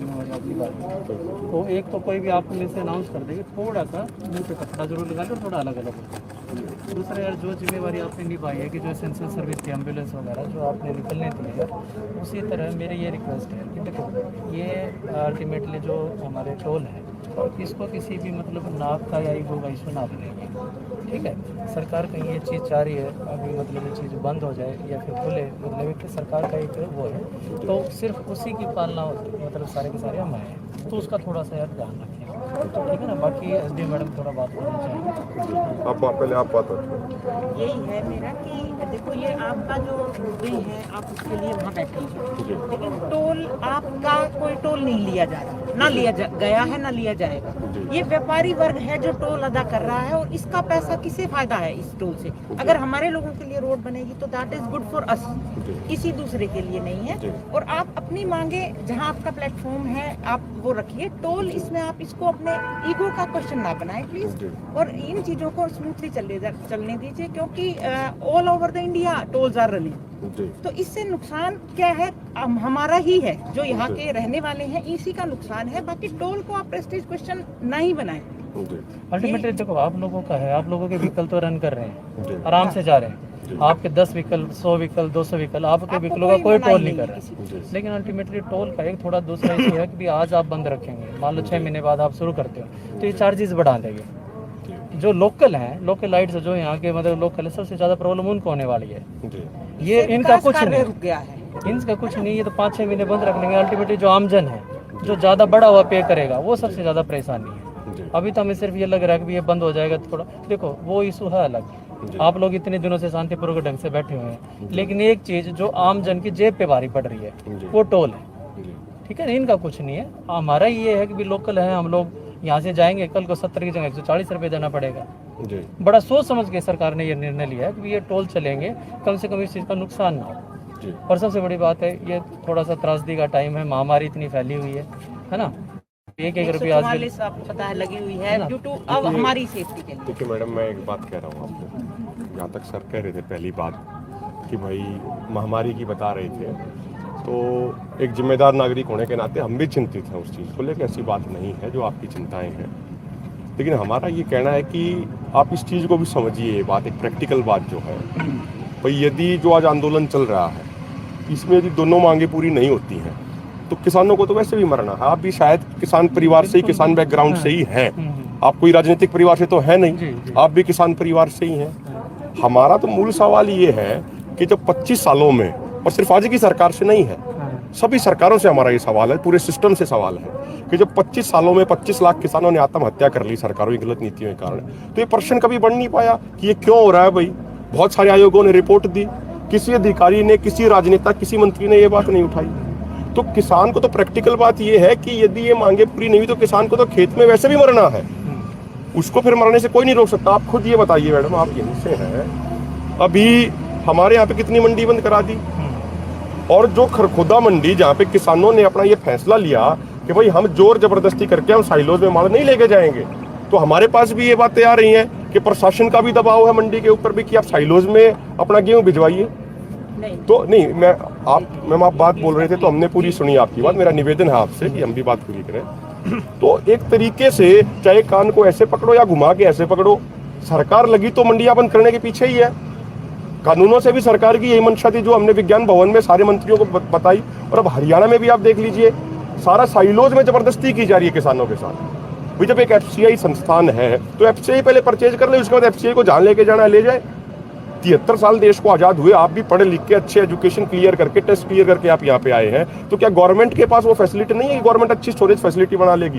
जिम्मेवारी आपकी बात है। तो एक तो कोई भी आप में से अनाउंस कर देंगे, थोड़ा सा मुँह पे कपड़ा जरूर लगा लो, थोड़ा अलग अलग हो। दूसरा यार, जो जिम्मेवारी आपने निभाई है कि जो एसेंशियल सर्विस थी, एम्बुलेंस वगैरह जो आपने निकलने दी है, उसी तरह मेरी ये रिक्वेस्ट है कि देखो, ये अल्टीमेटली जो हमारे टोल है, इसको किसी भी मतलब नाप का या ईगो का इशू ना बनेगी। ठीक है, सरकार कहीं ये चीज़ चाह रही है अभी मतलब ये चीज़ बंद हो जाए या फिर खुले, मतलब कि सरकार का एक वो है, तो सिर्फ उसी की पालना होती है, मतलब सारे के सारे हमारे हैं, तो उसका थोड़ा सा यार ध्यान रखें। ठीक है ना। बाकी एसडी मैडम थोड़ा बात करना चाहेंगे। आप पहले आप बात रखें। यही है मेरा कि देखो, ये आपका जो वे है, आप उसके लिए वहाँ बैठे हैं, लेकिन टोल आपका कोई टोल नहीं लिया जा रहा, ना लिया गया है, ना लिया जाएगा। ये व्यापारी वर्ग है जो टोल अदा कर रहा है, और इसका पैसा किसे फायदा है इस टोल से? अगर हमारे लोगों के लिए रोड बनेगी तो that is good for us, किसी दूसरे के लिए नहीं है। और आप अपनी मांगे, जहाँ आपका प्लेटफॉर्म है, आप वो रखिए। टोल इसमें आप इसको अपने ईगो का क्वेश्चन ना बनाए प्लीज, और इन चीजों को स्मूथली चलने दीजिए, क्योंकि all over the India tolls are running. तो इससे नुकसान क्या है? हमारा ही है, जो यहाँ के रहने वाले हैं, इसी का नुकसान है। बाकी टोल को आप प्रेस्टीज क्वेश्चन नहीं बनाएं। अल्टीमेटली देखो, आप लोगों का है, आप लोगों के व्हीकल तो रन कर रहे हैं, आराम से जा रहे हैं। आपके 10 व्हीकल, 100 व्हीकल, 200 व्हीकल, आपके व्हीकलों का कोई टोल नहीं कर रहा है। लेकिन अल्टीमेटली टोल का एक थोड़ा दूसरा इशू है कि आज आप बंद रखेंगे, मान लो 6 महीने बाद आप शुरू करते हो, तो ये चार्जेस बढ़ा देंगे। जो लोकल हैं, लोकल लाइट्स जो यहाँ के मतलब लोकल है, सबसे ज़्यादा प्रॉब्लम उनको होने वाली है। ये इनका कुछ नहीं रुक गया है, इनका कुछ नहीं, ये तो 5-6 महीने बंद रख लेंगे। अल्टीमेटली जो आमजन है, जो ज़्यादा बड़ा हुआ पे करेगा, वो सबसे ज़्यादा परेशानी है। अभी तो हमें सिर्फ ये लग रहा है कि ये बंद हो जाएगा तो थोड़ा, देखो वो इशू है अलग। आप लोग इतने दिनों से शांतिपूर्वक ढंग से बैठे हुए हैं, लेकिन एक चीज़ जो आम जन की जेब पे भारी पड़ रही है, वो टोल है। ठीक है ना, इनका कुछ नहीं है। हमारा ये है कि भी लोकल है, हम लोग यहाँ से जाएंगे, कल को 70 की जगह 140 रुपये देना पड़ेगा। बड़ा सोच समझ के सरकार ने ये निर्णय लिया है कि ये टोल चलेंगे, कम से कम इस चीज़ का नुकसान ना हो। और सबसे बड़ी बात है, ये थोड़ा सा त्रासदी का टाइम है, महामारी इतनी फैली हुई है ना। एक रुपया आपको पता है लगी हुई है ड्यू टू अब हमारी सेफ्टी के लिए। देखिए मैडम, मैं एक बात कह रहा हूँ आपको, जहाँ तक सर कह रहे थे पहली बात कि भाई महामारी की बता रहे थे, तो एक जिम्मेदार नागरिक होने के नाते हम भी चिंतित हैं उस चीज़ को लेकर। ऐसी बात नहीं है जो आपकी चिंताएं हैं, लेकिन हमारा ये कहना है कि आप इस चीज़ को भी समझिए। ये बात एक प्रैक्टिकल बात जो है भाई, यदि जो आज आंदोलन चल रहा है, इसमें यदि दोनों मांगे पूरी नहीं होती हैं, तो किसानों को तो वैसे भी मरना है। आप भी शायद किसान परिवार से ही, किसान बैकग्राउंड से ही हैं, आप कोई राजनीतिक परिवार से तो है नहीं, आप भी किसान परिवार से ही हैं। हमारा तो मूल सवाल ये है कि जब 25 सालों में, और सिर्फ आज की सरकार से नहीं है, सभी सरकारों से हमारा ये सवाल है, पूरे सिस्टम से सवाल है कि जब 25 सालों में 25 लाख किसानों ने आत्महत्या कर ली सरकारों की गलत नीतियों के कारण, तो ये प्रश्न कभी बढ़ नहीं पाया कि ये क्यों हो रहा है। भाई बहुत सारे आयोगों ने रिपोर्ट दी, किसी अधिकारी ने, किसी राजनेता, किसी मंत्री ने ये बात नहीं उठाई। तो किसान को तो प्रैक्टिकल बात ये है कि यदि ये मांगे पूरी नहीं हुई तो किसान को तो खेत में वैसे भी मरना है, उसको फिर मरने से कोई नहीं रोक सकता। आप खुद ये बताइए मैडम, आप यहीं से हैं, अभी हमारे यहाँ पे कितनी मंडी बंद करा दी, और जो खरखुदा मंडी जहाँ पे किसानों ने अपना ये फैसला लिया कि भाई हम जोर जबरदस्ती करके हम साइलोज में माल नहीं लेके जाएंगे, तो हमारे पास भी ये बातें आ रही हैं कि प्रशासन का भी दबाव है मंडी के ऊपर भी कि आप साइलोज में अपना गेहूँ भिजवाइए। तो नहीं, मैम आप बात बोल रहे थे तो हमने पूरी सुनी आपकी बात। मेरा निवेदन है आपसे कि हम भी बात पूरी करें। तो एक तरीके से चाहे कान को ऐसे पकड़ो या घुमा के ऐसे पकड़ो, सरकार लगी तो मंडियां बंद करने के पीछे ही है। कानूनों से भी सरकार की यही मंशा थी जो हमने विज्ञान भवन में सारे मंत्रियों को बताई, और अब हरियाणा में भी आप देख लीजिए, सारा साइलोज में जबरदस्ती की जा रही है किसानों के साथ। भाई जब एक एफसीआई संस्थान है तो एफसीआई पहले परचेज कर ले, उसके बाद एफसीआई को जहां लेके जाना ले जाए। 73 साल देश को आजाद हुए, आप भी पढ़े लिख के अच्छे एजुकेशन क्लियर करके, टेस्ट क्लियर करके आप यहाँ पे आए हैं, तो क्या गवर्नमेंट के पास वो फैसिलिटी नहीं है कि गवर्नमेंट अच्छी स्टोरेज फैसिलिटी बना लेगी?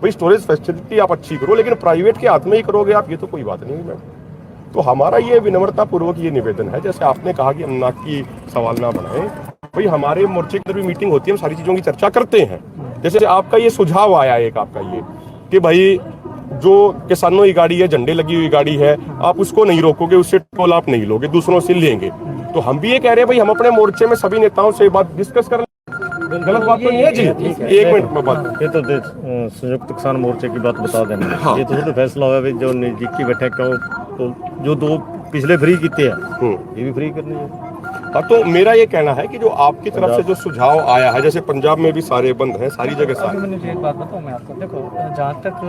भाई स्टोरेज फैसिलिटी आप अच्छी करो, लेकिन प्राइवेट के हाथ में ही करोगे आप, ये तो कोई बात नहीं है मैम। तो हमारा ये विनम्रता पूर्वक ये निवेदन है, जैसे आपने कहा कि हम नाक की सवाल ना बनाएं, भाई हमारे मोर्चे की भी मीटिंग होती है, हम सारी चीजों की चर्चा करते हैं। जैसे आपका ये सुझाव आया एक आपका ये कि भाई जो किसानों की गाड़ी है, झंडे लगी हुई गाड़ी है, आप उसको नहीं रोकोगे, उससे टोल आप नहीं लोगे, दूसरों से लेंगे। तो हम भी ये कह रहे हैं भाई, हम अपने मोर्चे में सभी नेताओं से बात डिस्कस कर, गलत बात तो नहीं है जी। एक मिनट में बात, ये तो संयुक्त किसान मोर्चे की बात बता देना। हाँ। ये तो फैसला हुआ है जो नजदीकी बैठक का, तो जो 2 पिछले फ्री किए हैं ये भी फ्री करनी है। हाँ, तो मेरा ये कहना है कि जो आपकी तरफ से जो सुझाव आया है, जैसे पंजाब में भी सारे बंद हैं, सारी जगह अभी सारे, मैंने एक बात बताऊँ मैं आपको, देखो जहाँ तक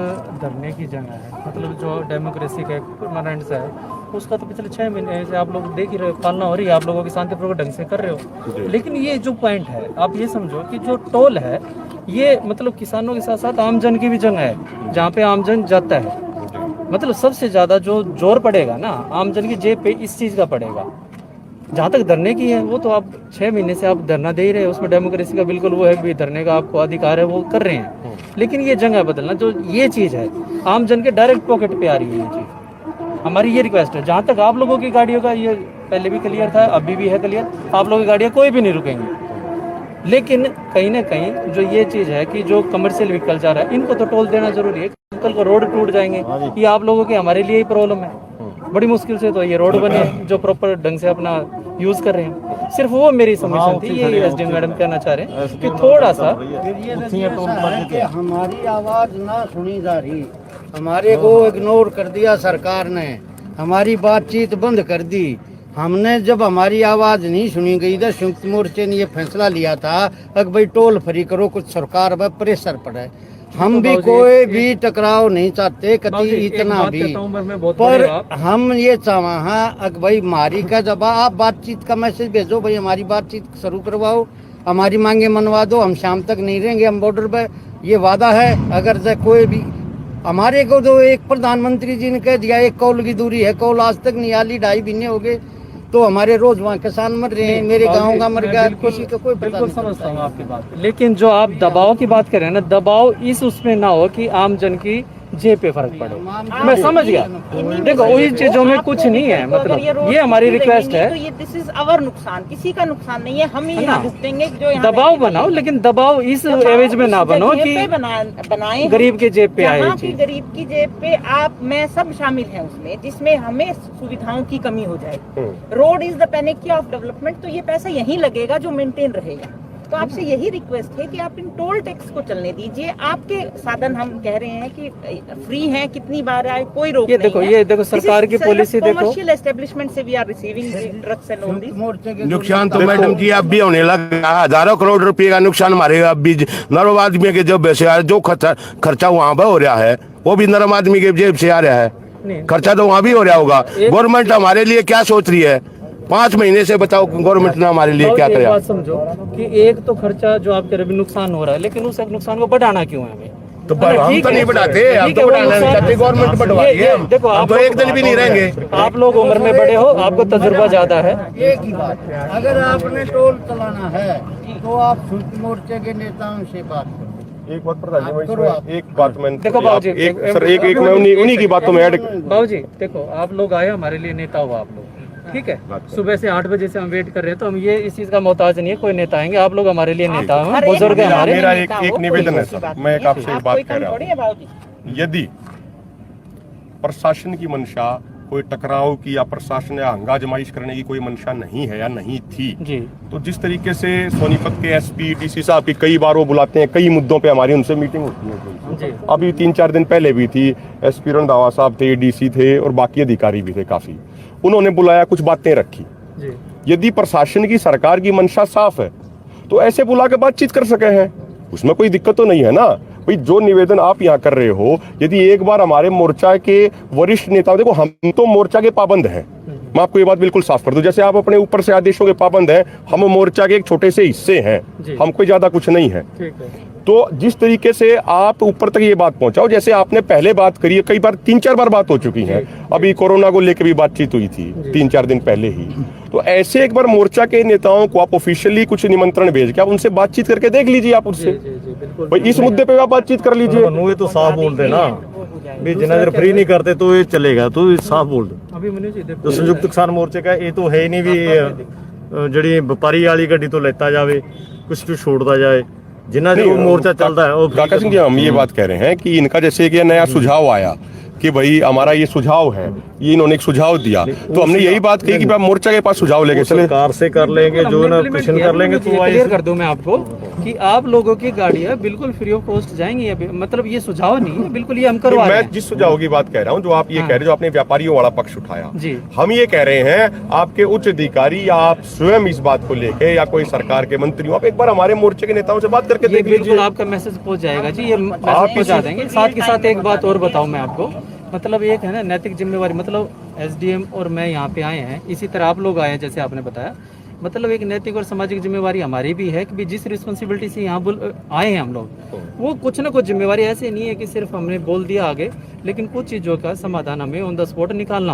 धरने की जगह है, मतलब जो डेमोक्रेसी का एक परमानेंट सा है, उसका तो पिछले 6 महीने से आप लोग देख ही रहे हो, पालना हो रही है, आप लोगों की शांतिपूर्वक ढंग से कर रहे हो। लेकिन ये जो पॉइंट है, आप ये समझो कि जो टोल है ये मतलब किसानों के साथ साथ आमजन की भी जगह है, जहाँ पे आमजन जाता है। मतलब सबसे ज़्यादा जो जोर पड़ेगा ना आमजन की जेब पे इस चीज़ का पड़ेगा। जहाँ तक धरने की है वो तो आप 6 महीने से आप धरना दे ही रहे हैं, उसमें डेमोक्रेसी का बिल्कुल वो है कि धरने का आपको अधिकार है, वो कर रहे हैं। लेकिन ये जगह बदलना जो ये चीज़ है आमजन के डायरेक्ट पॉकेट पे आ रही है ये चीज़। हमारी ये रिक्वेस्ट है, जहाँ तक आप लोगों की गाड़ियों का ये पहले भी क्लियर था, अभी भी है क्लियर, आप लोगों की गाड़ियाँ कोई भी नहीं रुकेंगी। लेकिन कहीं ना कहीं जो ये चीज़ है कि जो कमर्शियल व्हीकल जा रहा है इनको तो टोल देना जरूरी है। कल को रोड टूट जाएंगे, ये आप लोगों के हमारे लिए ही प्रॉब्लम है। बड़ी मुश्किल से तो ये रोड बने हैं जो प्रॉपर ढंग से अपना यूज कर रहे हैं। सिर्फ वो मेरी समस्या थी, ये एसडीएम मैडम कहना चाह रहे हैं कि थोड़ा सा कि हमारी आवाज ना सुनी जा रही, हमारे को इग्नोर कर दिया सरकार ने, हमारी बातचीत बंद कर दी। हमने जब हमारी आवाज नहीं सुनी गई तो संयुक्त मोर्चे ने ये फैसला लिया था कि भाई टोल फ्री करो, कुछ सरकार पर प्रेशर पड़े। हम भी कोई भी टकराव नहीं चाहते कभी इतना भी, पर हम ये चाह भाई मारी का जब आप बातचीत का मैसेज भेजो, भाई हमारी बातचीत शुरू करवाओ, हमारी मांगे मनवा दो, हम शाम तक नहीं रहेंगे, हम बॉर्डर पे, ये वादा है। अगर से कोई भी हमारे को तो एक प्रधानमंत्री जी ने कह दिया 1 कॉल की दूरी है, कॉल आज तक नहीं आली, 2.5 महीने हो गए, तो हमारे रोज वहाँ किसान मर रहे हैं, मेरे गांव का मर गया, किसी का कोई पता नहीं। समझता हूँ आपकी बात, लेकिन जो आप दबाव की बात कर रहे हैं ना, दबाव इस उसमें ना हो कि आमजन की जेब पे फर्क पड़े। मैं समझ गया, देखो वही चीजों में कुछ नहीं है, मतलब ये हमारी रिक्वेस्ट है। तो ये दिस इज अवर नुकसान, किसी का नुकसान नहीं है, हम ही यहाँ भुगतेंगे। जो दबाव बनाओ, लेकिन दबाव इस एवज में ना बनो कि बनाए गरीब के जेब पे आए चीज। गरीब की जेब पे आप मैं सब शामिल हैं उसमें, जिसमें हमें सुविधाओं की कमी हो जाए। Road is the panicky of development, तो ये पैसा यहीं लगेगा जो मेंटेन रहेगा। तो आपसे यही रिक्वेस्ट है कि आप इन टोल टैक्स को चलने दीजिए। आपके साधन हम कह रहे हैं कि फ्री हैं, कितनी बार आए कोई रोक नहीं है। ये देखो सरकार की पॉलिसी देखो, कमर्शियल एस्टेब्लिशमेंट से we are receiving drugs and all this. नुकसान तो मैडम जी अब भी होने लगा, हजारों करोड़ रुपए का नुकसान हमारे अब भी नरम आदमी के जब से जो खर्चा वहाँ पर हो रहा है वो भी नरम आदमी के जेब से आ रहा है। खर्चा तो वहाँ भी हो रहा होगा। गवर्नमेंट हमारे लिए क्या सोच रही है? 5 महीने से बताओ गवर्नमेंट ने हमारे लिए क्या कराया? बात समझो कि एक तो खर्चा जो आपके रवि नुकसान हो रहा है, लेकिन उस नुकसान को बढ़ाना क्यों है हमें? तो हम तो नहीं बढ़ाते, हम तो बढ़ाना नहीं चाहते, गवर्नमेंट बढ़वाती है। देखो हम तो एक दिन भी नहीं रहेंगे। आप लोग उम्र में बड़े हो, आपको तजुर्बा ज्यादा है। एक ही बात है, अगर आपने टोल चलाना है तो आप संयुक्त मोर्चे के नेताओं से बात करो। एक बात प्रधान जी, इसमें एक बात मैं देखो बाबूजी, एक सर एक मैं उन्हीं की बातों में ऐड। बाबूजी देखो, आप लोग आए हमारे लिए नेता हो आप लोग, ठीक है। सुबह से 8 बजे से हम वेट कर रहे हैं, तो हम ये इस चीज का मोहताज नहीं है, कोई नेता आएंगे, आप लोग हमारे लिए नेता हैं, बुजुर्ग हैं हमारे। मेरा एक निवेदन है सर, मैं एक आपसे एक बात कह रहा हूँ। यदि प्रशासन की मंशा कोई टकराव की या प्रशासन या हंगा जमाइश करने की कोई मंशा नहीं है या नहीं थी जी, तो जिस तरीके से सोनीपत के एसपी डीसी साहब की कई बार वो बुलाते हैं, कई मुद्दों पे हमारी उनसे मीटिंग होती है जी। अभी 3-4 दिन पहले भी थी, एसपी रंधावा साहब थे, डीसी थे और बाकी अधिकारी भी थे काफी, उन्होंने बुलाया, कुछ बातें रखी जी। यदि प्रशासन की सरकार की मंशा साफ है तो ऐसे बुला के बातचीत कर सके हैं, उसमें कोई दिक्कत तो नहीं है ना भाई। जो निवेदन आप यहाँ कर रहे हो, यदि एक बार हमारे मोर्चा के वरिष्ठ नेता, देखो हम तो मोर्चा के पाबंद हैं, मैं आपको ये बात बिल्कुल साफ कर दूं, जैसे आप अपने ऊपर से आदेशों के पाबंद हैं, हम मोर्चा के एक छोटे से हिस्से हैं, हम कोई ज्यादा कुछ नहीं है। तो जिस तरीके से आप ऊपर तक ये बात पहुंचाओ, जैसे आपने पहले बात करी है, कई बार 3-4 बार बात हो चुकी है, अभी कोरोना को लेकर भी बातचीत हुई थी 3-4 दिन पहले ही, तो ऐसे एक बार मोर्चा के नेताओं को आप ऑफिशियली कुछ निमंत्रण भेज के आप उनसे बातचीत करके देख लीजिए, आप उससे भाई इस मुद्दे पे आप बातचीत कर लीजिए। ये तो साफ बोल दे ना भी जितना देर फ्री नहीं करते तो ये चलेगा, तो ये साफ बोल दो। अभी मनीष जी देखो, तो संयुक्त किसान मोर्चे का ये तो है ही नहीं भी ਜਿਹੜੀ ਵਪਾਰੀ ਵਾਲੀ ਗੱਡੀ ਤੋਂ ਲੈਤਾ ਜਾਵੇ, कुछ तो छोड़ता जाए, जिन्ना जो मोर्चा चलता है। काका सिंह जी, हम ये बात कह रहे हैं कि इनका जैसे कि नया सुझाव आया कि भाई हमारा ये सुझाव है, ये इन्होंने एक सुझाव दिया, तो हमने यही बात कही कि भाई मोर्चा के पास सुझाव लेके चले। सरकार से कर लेंगे, जो ना पिटिशन कर लेंगे, तो क्लियर कर दूं मैं आपको कि आप लोगों की गाड़ियां बिल्कुल फ्री ऑफ कॉस्ट जाएंगी। अभी मतलब ये सुझाव नहीं है, बिल्कुल ये हम करवा रहे मैं हैं। जिस सुझाव की बात कह रहा हूँ, जो आप ये कह रहे हो, जो आपने व्यापारियों वाला पक्ष उठाया, जी। हम ये कह रहे हैं आपके उच्च अधिकारी या आप स्वयं इस बात को लेके या कोई सरकार के मंत्री हो, आप एक बार हमारे मोर्चे के नेताओं से बात करके ये देख बिल्कुल लीजिए। आपका मैसेज पहुंच जाएगा जी, ये मैसेज पहुंचा देंगे। साथ के साथ एक बात और बताऊं मैं आपको, मतलब एक है ना नैतिक जिम्मेवारी, मतलब एसडीएम और मैं यहाँ पे आए हैं, इसी तरह आप लोग आए हैं जैसे आपने बताया, मतलब एक नैतिक और सामाजिक जिम्मेवारी हमारी भी है कि जिस रिस्पॉन्सिबिलिटी से यहाँ आए हैं हम लोग, वो कुछ ना कुछ जिम्मेवारी ऐसे नहीं है कि सिर्फ हमने बोल दिया आगे, लेकिन कुछ चीज़ों का समाधान हमें ऑन द स्पॉट निकालना